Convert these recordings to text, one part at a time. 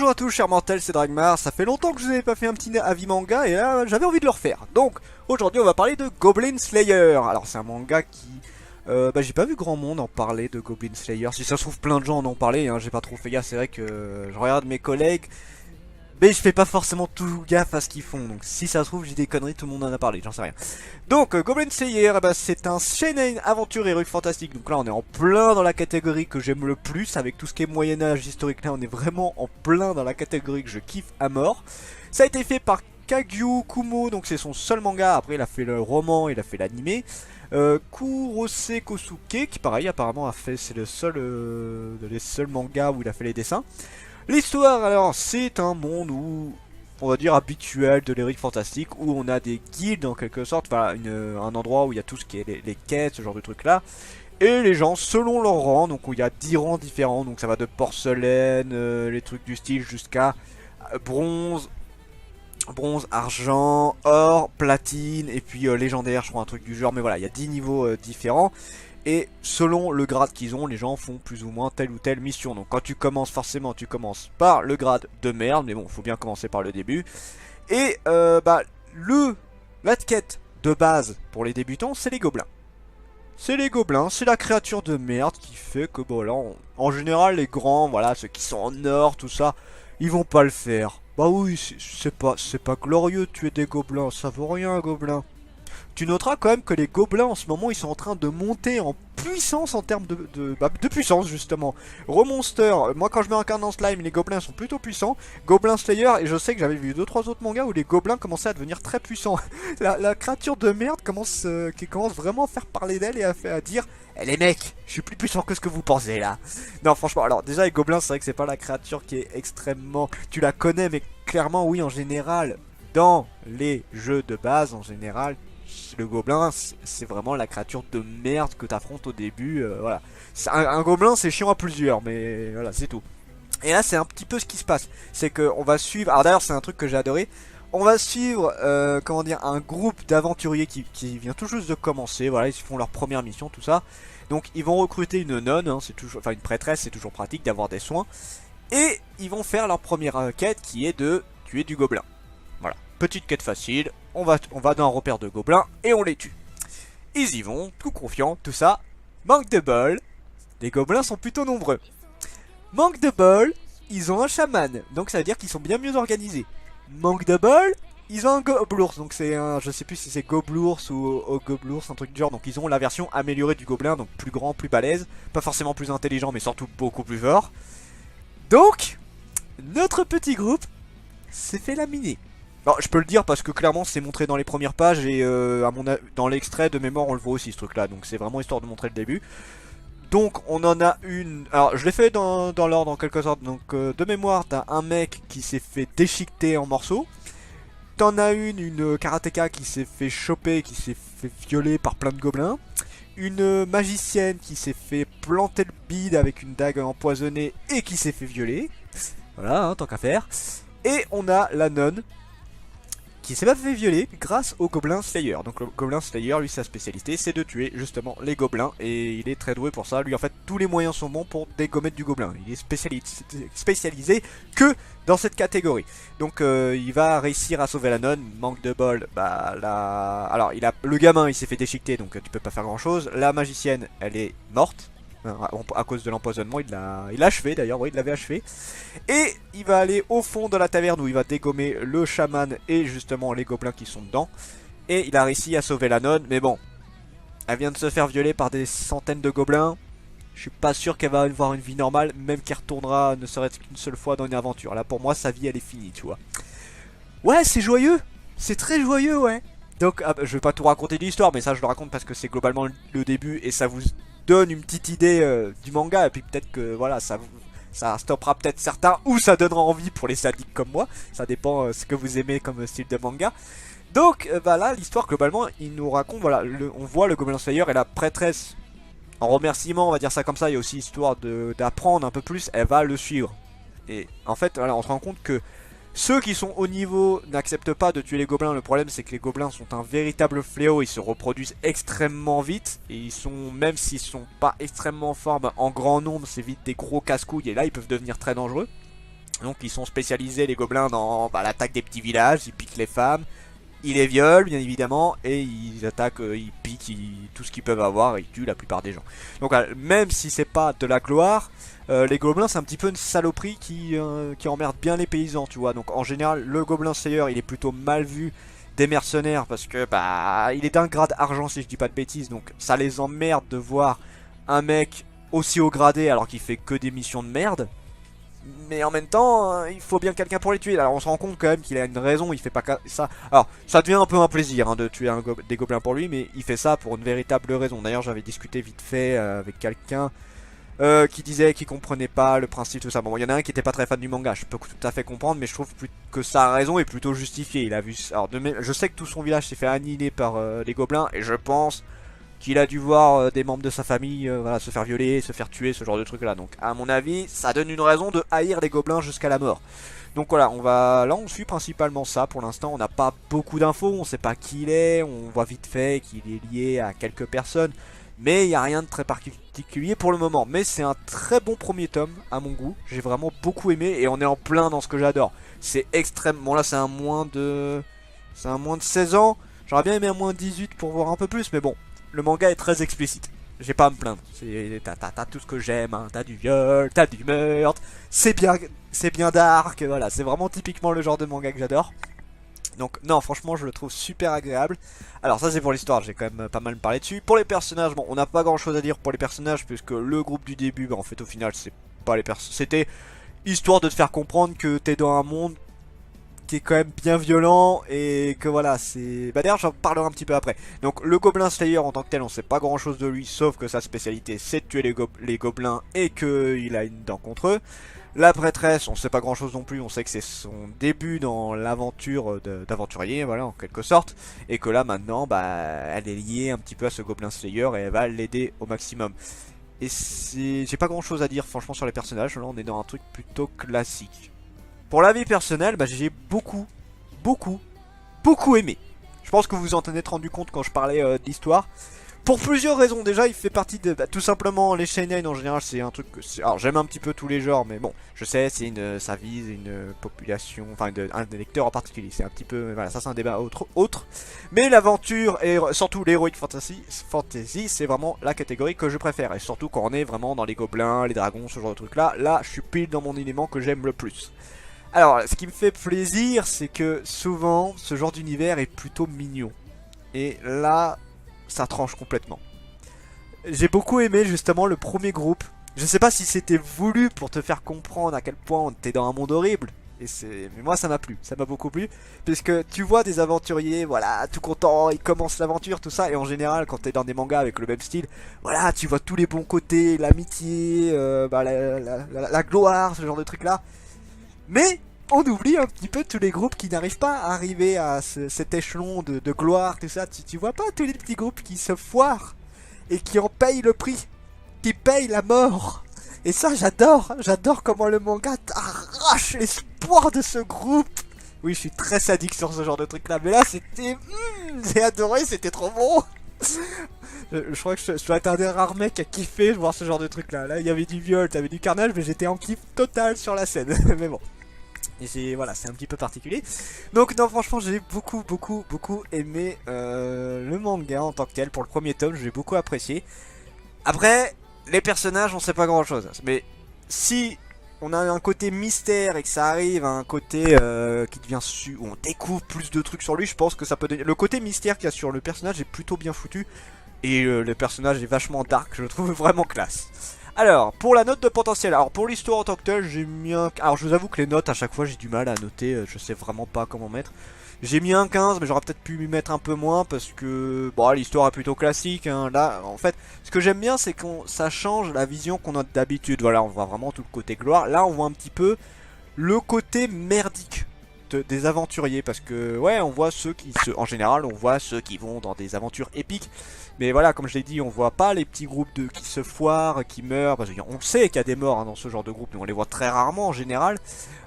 Bonjour à tous chers mortels, c'est Dragmar, ça fait longtemps que je vous avais pas fait un petit avis manga et là j'avais envie de le refaire. Donc aujourd'hui on va parler de Goblin Slayer. Alors c'est un manga qui... j'ai pas vu grand monde en parler de Goblin Slayer. Si ça se trouve plein de gens en ont parlé, hein, j'ai pas trop fait gaffe, c'est vrai que je regarde mes collègues. Mais je fais pas forcément tout gaffe à ce qu'ils font, donc si ça se trouve j'ai des conneries, tout le monde en a parlé, j'en sais rien. Donc Goblin Slayer, c'est un shonen aventure héroïque fantastique, donc là on est en plein dans la catégorie que j'aime le plus, avec tout ce qui est Moyen-Âge historique, là on est vraiment en plein dans la catégorie que je kiffe à mort. Ça a été fait par Kagyu Kumo, donc c'est son seul manga, après il a fait le roman, il a fait l'animé. Kurose Kosuke, qui pareil apparemment a fait, c'est le seul, les seuls mangas où il a fait les dessins. L'histoire, alors, c'est un monde où, on va dire, habituel de l'héroïque fantastique, où on a des guildes en quelque sorte, enfin, un endroit où il y a tout ce qui est les quêtes, ce genre de trucs là, et les gens selon leur rang, donc où il y a 10 rangs différents, donc ça va de porcelaine, les trucs du style, jusqu'à bronze, argent, or, platine, et puis légendaire, je crois, un truc du genre, mais voilà, il y a 10 niveaux différents. Et selon le grade qu'ils ont, les gens font plus ou moins telle ou telle mission. Donc quand tu commences, forcément tu commences par le grade de merde. Mais bon, faut bien commencer par le début. Et la quête de base pour les débutants, c'est les gobelins. C'est les gobelins, c'est la créature de merde qui fait que bon là, en général les grands, voilà, ceux qui sont en or, tout ça, ils vont pas le faire. Bah oui, c'est pas glorieux de tuer des gobelins, ça vaut rien un gobelin. Tu noteras quand même que les gobelins en ce moment ils sont en train de monter en puissance en termes de puissance justement. Remonster, moi quand je m'incarne en slime les gobelins sont plutôt puissants. Goblin Slayer, et je sais que j'avais vu 2-3 autres mangas où les gobelins commençaient à devenir très puissants. la créature de merde qui commence vraiment à faire parler d'elle et à dire eh les mecs, je suis plus puissant que ce que vous pensez là. Non franchement, alors déjà les gobelins c'est vrai que c'est pas la créature qui est extrêmement... Tu la connais mais clairement oui en général, dans les jeux de base en général... Le gobelin, c'est vraiment la créature de merde que t'affrontes au début. Voilà. Un gobelin, c'est chiant à plusieurs, mais voilà, c'est tout. Et là, c'est un petit peu ce qui se passe. C'est qu'on va suivre. Alors d'ailleurs, c'est un truc que j'ai adoré. On va suivre, comment dire, un groupe d'aventuriers qui vient tout juste de commencer. Voilà, ils font leur première mission, tout ça. Donc, ils vont recruter une nonne, hein, c'est toujours, enfin une prêtresse, c'est toujours pratique d'avoir des soins. Et ils vont faire leur première quête qui est de tuer du gobelin. Voilà, petite quête facile. On va dans un repère de gobelins et on les tue. Ils y vont, tout confiants, tout ça. Manque de bol, les gobelins sont plutôt nombreux. Manque de bol, ils ont un chaman, donc ça veut dire qu'ils sont bien mieux organisés. Manque de bol, ils ont un goblours, donc c'est un, je sais plus si c'est goblours ou goblours, un truc du genre. Donc ils ont la version améliorée du gobelin, donc plus grand, plus balèze, pas forcément plus intelligent, mais surtout beaucoup plus fort. Donc, notre petit groupe s'est fait laminer. Alors, je peux le dire parce que clairement c'est montré dans les premières pages et dans l'extrait de mémoire on le voit aussi ce truc là. Donc c'est vraiment histoire de montrer le début. Donc on en a une... Alors je l'ai fait dans l'ordre en quelque sorte. Donc de mémoire t'as un mec qui s'est fait déchiqueter en morceaux. T'en as une karatéka qui s'est fait choper, qui s'est fait violer par plein de gobelins. Une magicienne qui s'est fait planter le bide avec une dague empoisonnée et qui s'est fait violer. Voilà, hein, tant qu'à faire. Et on a la nonne qui s'est pas fait violer grâce au Goblin Slayer. Donc le Goblin Slayer, lui sa spécialité c'est de tuer justement les gobelins et il est très doué pour ça. Lui en fait tous les moyens sont bons pour dégommer du gobelin. Il est spécialisé que dans cette catégorie. Donc il va réussir à sauver la nonne. Manque de bol, bah là... Alors le gamin il s'est fait déchiqueter donc tu peux pas faire grand chose. La magicienne elle est morte. À cause de l'empoisonnement, il l'a achevé d'ailleurs, oui, il l'avait achevé. Et il va aller au fond de la taverne où il va dégommer le chaman et justement les gobelins qui sont dedans. Et il a réussi à sauver la nonne, mais bon, elle vient de se faire violer par des centaines de gobelins. Je suis pas sûr qu'elle va avoir une vie normale, même qu'elle retournera ne serait-ce qu'une seule fois dans une aventure. Là pour moi, sa vie elle est finie, tu vois. Ouais, c'est joyeux, c'est très joyeux, ouais. Donc, je vais pas tout raconter de l'histoire, mais ça je le raconte parce que c'est globalement le début et ça vous donne une petite idée du manga. Et puis peut-être que voilà, ça stoppera peut-être certains ou ça donnera envie pour les sadiques comme moi. Ça dépend ce que vous aimez comme style de manga. Donc bah là, l'histoire globalement, il nous raconte, voilà, on voit le Goblin Slayer et la prêtresse. En remerciement, on va dire ça comme ça, il y a aussi histoire d'apprendre un peu plus, elle va le suivre. Et en fait, voilà, on se rend compte que ceux qui sont haut niveau n'acceptent pas de tuer les gobelins. Le problème c'est que les gobelins sont un véritable fléau. Ils se reproduisent extrêmement vite. Et ils sont, même s'ils sont pas extrêmement forts, bah, en grand nombre c'est vite des gros casse-couilles. Et là ils peuvent devenir très dangereux. Donc ils sont spécialisés les gobelins dans l'attaque des petits villages, ils piquent les femmes, ils les violent bien évidemment, et ils attaquent, ils piquent tout ce qu'ils peuvent avoir, et ils tuent la plupart des gens. Donc même si c'est pas de la gloire, les gobelins c'est un petit peu une saloperie qui emmerde bien les paysans, tu vois. Donc en général le gobelin slayer il est plutôt mal vu des mercenaires parce que bah il est d'un grade argent si je dis pas de bêtises, donc ça les emmerde de voir un mec aussi haut gradé alors qu'il fait que des missions de merde. Mais en même temps, il faut bien quelqu'un pour les tuer. Alors on se rend compte quand même qu'il a une raison, il fait pas ça. Alors ça devient un peu un plaisir hein, de tuer des gobelins pour lui, mais il fait ça pour une véritable raison. D'ailleurs j'avais discuté vite fait avec quelqu'un qui disait qu'il comprenait pas le principe, tout ça. Bon, il y en a un qui était pas très fan du manga, je peux tout à fait comprendre, mais je trouve que sa raison est plutôt justifiée. Il a vu... Alors je sais que tout son village s'est fait annihiler par les gobelins, et je pense qu'il a dû voir des membres de sa famille voilà, se faire violer, se faire tuer, ce genre de truc là. Donc à mon avis, ça donne une raison de haïr les gobelins jusqu'à la mort. Donc voilà, là on suit principalement ça pour l'instant, on n'a pas beaucoup d'infos, on sait pas qui il est, on voit vite fait qu'il est lié à quelques personnes, mais il n'y a rien de très particulier pour le moment. Mais c'est un très bon premier tome à mon goût, j'ai vraiment beaucoup aimé et on est en plein dans ce que j'adore. C'est extrêmement, bon là c'est un moins de 16 ans, j'aurais bien aimé un moins de 18 pour voir un peu plus, mais bon. Le manga est très explicite, j'ai pas à me plaindre. T'as tout ce que j'aime, hein. T'as du viol, t'as du meurtre, c'est bien dark, voilà, c'est vraiment typiquement le genre de manga que j'adore. Donc non, franchement je le trouve super agréable. Alors ça c'est pour l'histoire, j'ai quand même pas mal parlé dessus. Pour les personnages, bon on n'a pas grand chose à dire pour les personnages, puisque le groupe du début, bah, en fait au final c'est pas les personnages, c'était histoire de te faire comprendre que t'es dans un monde qui est quand même bien violent et que voilà c'est... Bah d'ailleurs j'en parlerai un petit peu après. Donc le Gobelin Slayer en tant que tel on sait pas grand chose de lui sauf que sa spécialité c'est de tuer les gobelins et qu'il a une dent contre eux. La prêtresse on sait pas grand chose non plus, on sait que c'est son début dans l'aventure d'aventurier voilà en quelque sorte. Et que là maintenant bah elle est liée un petit peu à ce Gobelin Slayer et elle va l'aider au maximum. Et j'ai pas grand chose à dire franchement sur les personnages, là on est dans un truc plutôt classique. Pour la vie personnelle, bah, j'ai beaucoup aimé. Je pense que vous vous en êtes rendu compte quand je parlais de l'histoire. Pour plusieurs raisons, déjà il fait partie de... Bah, tout simplement les shonen en général c'est un truc que... Alors j'aime un petit peu tous les genres mais bon, je sais ça vise une population, enfin un des lecteurs en particulier. C'est un petit peu... Voilà, ça c'est un débat autre. Mais l'aventure et surtout l'heroic fantasy c'est vraiment la catégorie que je préfère. Et surtout quand on est vraiment dans les gobelins, les dragons, ce genre de truc là. Là je suis pile dans mon élément que j'aime le plus. Alors, ce qui me fait plaisir, c'est que souvent, ce genre d'univers est plutôt mignon. Et là, ça tranche complètement. J'ai beaucoup aimé justement le premier groupe. Je sais pas si c'était voulu pour te faire comprendre à quel point t'es dans un monde horrible. Mais moi ça m'a plu, ça m'a beaucoup plu. Puisque tu vois des aventuriers, voilà, tout contents, ils commencent l'aventure, tout ça. Et en général, quand t'es dans des mangas avec le même style, voilà, tu vois tous les bons côtés, l'amitié, la gloire, ce genre de trucs là. Mais on oublie un petit peu tous les groupes qui n'arrivent pas à arriver à cet échelon de gloire, tout ça. Tu vois pas tous les petits groupes qui se foirent et qui en payent le prix, qui payent la mort. Et ça j'adore comment le manga t'arrache l'espoir de ce groupe. Oui, je suis très sadique sur ce genre de truc là, mais là c'était... j'ai adoré, c'était trop bon. Je crois que je dois être un des rares mecs à kiffer voir ce genre de truc là. Là il y avait du viol, t'avais du carnage, mais j'étais en kiff total sur la scène. Mais bon. Et voilà, c'est un petit peu particulier. Donc non, franchement, j'ai beaucoup aimé le manga en tant que tel. Pour le premier tome, j'ai beaucoup apprécié. Après, les personnages, on sait pas grand chose. Mais si on a un côté mystère et que ça arrive à un côté qui devient où on découvre plus de trucs sur lui, je pense que ça peut donner... Le côté mystère qu'il y a sur le personnage est plutôt bien foutu. Et le personnage est vachement dark, je le trouve vraiment classe. Alors, pour la note de potentiel, alors pour l'histoire en tant que telle, j'ai mis un... Alors je vous avoue que les notes, à chaque fois, j'ai du mal à noter, je sais vraiment pas comment mettre. J'ai mis un 15, mais j'aurais peut-être pu m'y mettre un peu moins, parce que... Bon, l'histoire est plutôt classique, hein. Là, en fait, ce que j'aime bien, c'est que ça change la vision qu'on a d'habitude. Voilà, on voit vraiment tout le côté gloire. Là, on voit un petit peu le côté merdique des aventuriers, parce que, ouais, on voit en général, on voit ceux qui vont dans des aventures épiques. Mais voilà, comme je l'ai dit, on voit pas les petits groupes qui se foirent, qui meurent, parce qu'on sait qu'il y a des morts hein, dans ce genre de groupe, mais on les voit très rarement en général.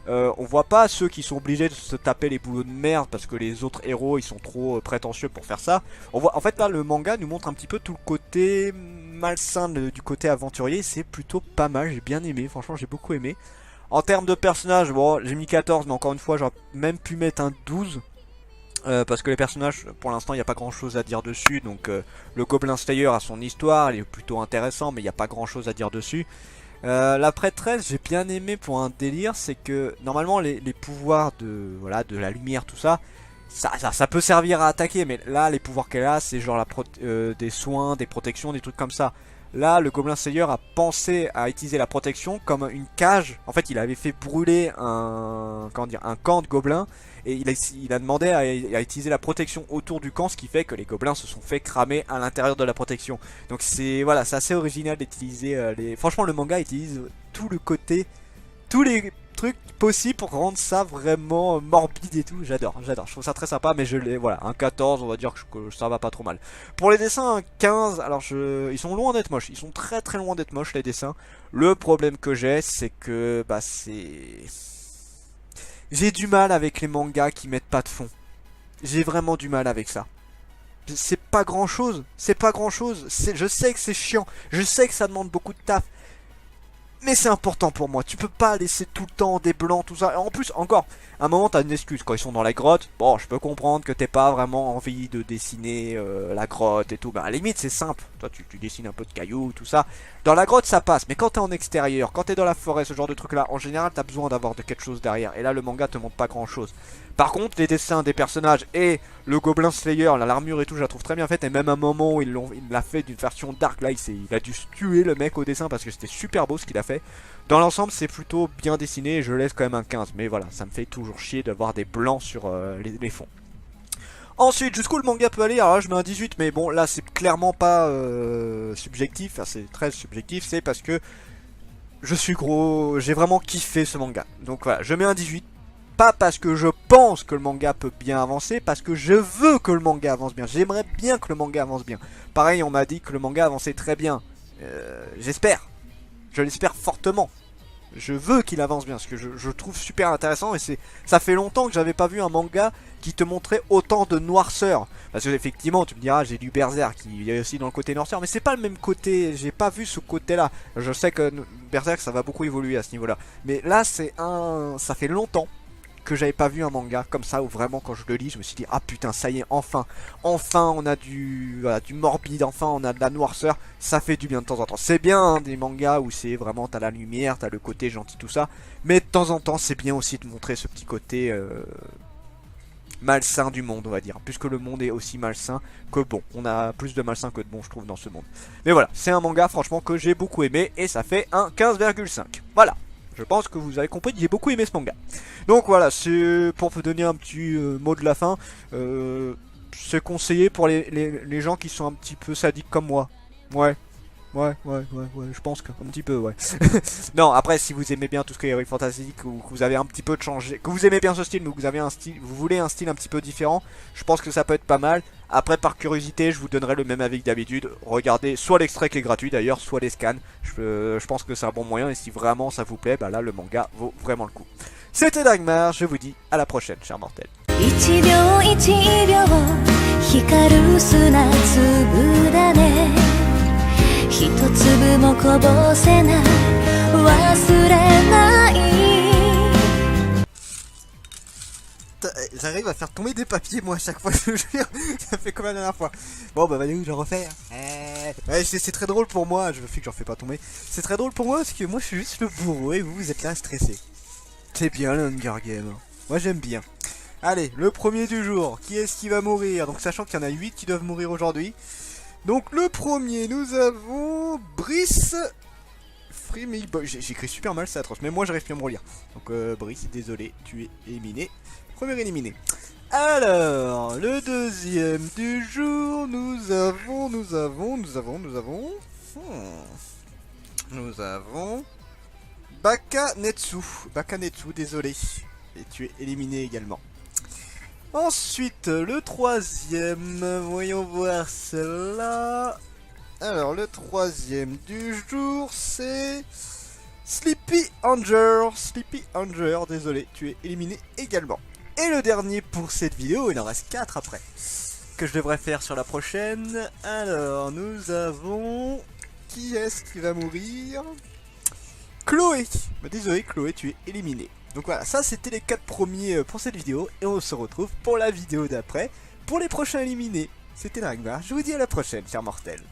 On voit pas ceux qui sont obligés de se taper les boulots de merde parce que les autres héros ils sont trop prétentieux pour faire ça. On voit, en fait là le manga nous montre un petit peu tout le côté malsain du côté aventurier, c'est plutôt pas mal, j'ai bien aimé, franchement j'ai beaucoup aimé. En termes de personnages, bon, j'ai mis 14, mais encore une fois, j'aurais même pu mettre un 12. Parce que les personnages, pour l'instant, il n'y a pas grand chose à dire dessus. Donc, le Goblin Slayer a son histoire, il est plutôt intéressant, mais il n'y a pas grand chose à dire dessus. La prêtresse, j'ai bien aimé pour un délire, c'est que normalement, les pouvoirs voilà, de la lumière, tout ça, ça peut servir à attaquer. Mais là, les pouvoirs qu'elle a, c'est genre des soins, des protections, des trucs comme ça. Là, le Goblin Slayer a pensé à utiliser la protection comme une cage. En fait, il avait fait brûler comment dire, un camp de gobelins. Et il a demandé à utiliser la protection autour du camp, ce qui fait que les gobelins se sont fait cramer à l'intérieur de la protection. Donc c'est voilà, c'est assez original d'utiliser les... Franchement, le manga utilise tout le côté, tous les trucs possibles pour rendre ça vraiment morbide et tout. J'adore, j'adore. Je trouve ça très sympa, mais je l'ai, voilà, un 14, on va dire que ça va pas trop mal. Pour les dessins, un 15, alors ils sont loin d'être moches. Ils sont très très loin d'être moches, les dessins. Le problème que j'ai, c'est que, bah, j'ai du mal avec les mangas qui mettent pas de fond. J'ai vraiment du mal avec ça. C'est pas grand chose. C'est pas grand chose. Je sais que c'est chiant. Je sais que ça demande beaucoup de taf. Mais c'est important pour moi. Tu peux pas laisser tout le temps des blancs, tout ça. Et en plus, encore, à un moment, t'as une excuse. Quand ils sont dans la grotte, bon, je peux comprendre que t'aies pas vraiment envie de dessiner la grotte et tout. Bah, à la limite, c'est simple. Toi, tu dessines un peu de cailloux, tout ça. Dans la grotte, ça passe. Mais quand t'es en extérieur, quand t'es dans la forêt, ce genre de truc-là, en général, t'as besoin d'avoir de quelque chose derrière. Et là, le manga te montre pas grand-chose. Par contre, les dessins des personnages et le Goblin Slayer, l'armure et tout, je la trouve très bien faite. Et même à un moment où il l'a fait d'une version dark, là, il a dû se tuer le mec au dessin parce que c'était super beau ce qu'il a fait. Dans l'ensemble, c'est plutôt bien dessiné et je laisse quand même un 15. Mais voilà, ça me fait toujours chier d'avoir des blancs sur les fonds. Ensuite, jusqu'où le manga peut aller? Alors là, je mets un 18, mais bon, là, c'est clairement pas subjectif. Enfin, c'est très subjectif. C'est parce que je suis gros. J'ai vraiment kiffé ce manga. Donc voilà, je mets un 18. Pas parce que je pense que le manga peut bien avancer, parce que je veux que le manga avance bien. J'aimerais bien que le manga avance bien. Pareil, on m'a dit que le manga avançait très bien. J'espère. Je l'espère fortement. Je veux qu'il avance bien, parce que je trouve super intéressant. Et ça fait longtemps que j'avais pas vu un manga qui te montrait autant de noirceur. Parce que effectivement, tu me diras, j'ai lu Berserk, qui est aussi dans le côté noirceur. Mais c'est pas le même côté, j'ai pas vu ce côté-là. Je sais que Berserk, ça va beaucoup évoluer à ce niveau-là. Mais là, ça fait longtemps que j'avais pas vu un manga comme ça où vraiment quand je le lis je me suis dit ah putain ça y est enfin on a voilà, du morbide, enfin on a de la noirceur, ça fait du bien de temps en temps. C'est bien hein, des mangas où c'est vraiment t'as la lumière, t'as le côté gentil tout ça, mais de temps en temps c'est bien aussi de montrer ce petit côté malsain du monde on va dire, puisque le monde est aussi malsain que bon, on a plus de malsain que de bon je trouve dans ce monde. Mais voilà, c'est un manga franchement que j'ai beaucoup aimé et ça fait un 15,5. Voilà. Je pense que vous avez compris que j'ai beaucoup aimé ce manga. Donc voilà, c'est pour vous donner un petit mot de la fin. C'est conseillé pour les gens qui sont un petit peu sadiques comme moi. Ouais. Ouais, je pense qu'un petit peu, ouais. Non, après, si vous aimez bien tout ce qui est héroïque fantastique, ou que vous avez un petit peu de changé, que vous aimez bien ce style, mais que vous avez un style, vous voulez un style un petit peu différent, je pense que ça peut être pas mal. Après, par curiosité, je vous donnerai le même avis que d'habitude. Regardez soit l'extrait qui est gratuit d'ailleurs, soit les scans. Je pense que c'est un bon moyen, et si vraiment ça vous plaît, bah là, le manga vaut vraiment le coup. C'était Dagmar, je vous dis à la prochaine, chers mortels. 一粒もこぼせない忘れない J'arrive à faire tomber des papiers moi à chaque fois, je jure. Ça fait comme la dernière fois. Bon bah allez, je refais. Ouais, c'est très drôle pour moi, je fais que j'en fais pas tomber. C'est très drôle pour moi parce que moi je suis juste le bourreau et vous êtes là stressé. C'est bien le Hunger Game. Moi j'aime bien. Allez, le premier du jour, qui est-ce qui va mourir? Donc sachant qu'il y en a 8 qui doivent mourir aujourd'hui. Donc le premier, nous avons Brice Freemy. J'écris super mal, c'est atroce, mais moi j'arrive plus à me relire. Donc Brice, désolé, tu es éliminé. Premier éliminé. Alors, le deuxième du jour, nous avons Baka Netsu, désolé. Et tu es éliminé également. Ensuite, le troisième, voyons voir celle-là. Alors, le troisième du jour, c'est Sleepy Angel, désolé, tu es éliminé également. Et le dernier pour cette vidéo, il en reste 4 après, que je devrais faire sur la prochaine. Alors, nous avons... Qui est-ce qui va mourir? Chloé. Bah, désolé Chloé, tu es éliminé. Donc voilà, ça c'était les 4 premiers pour cette vidéo. Et on se retrouve pour la vidéo d'après, pour les prochains éliminés. C'était Nagmar, je vous dis à la prochaine, chers mortels.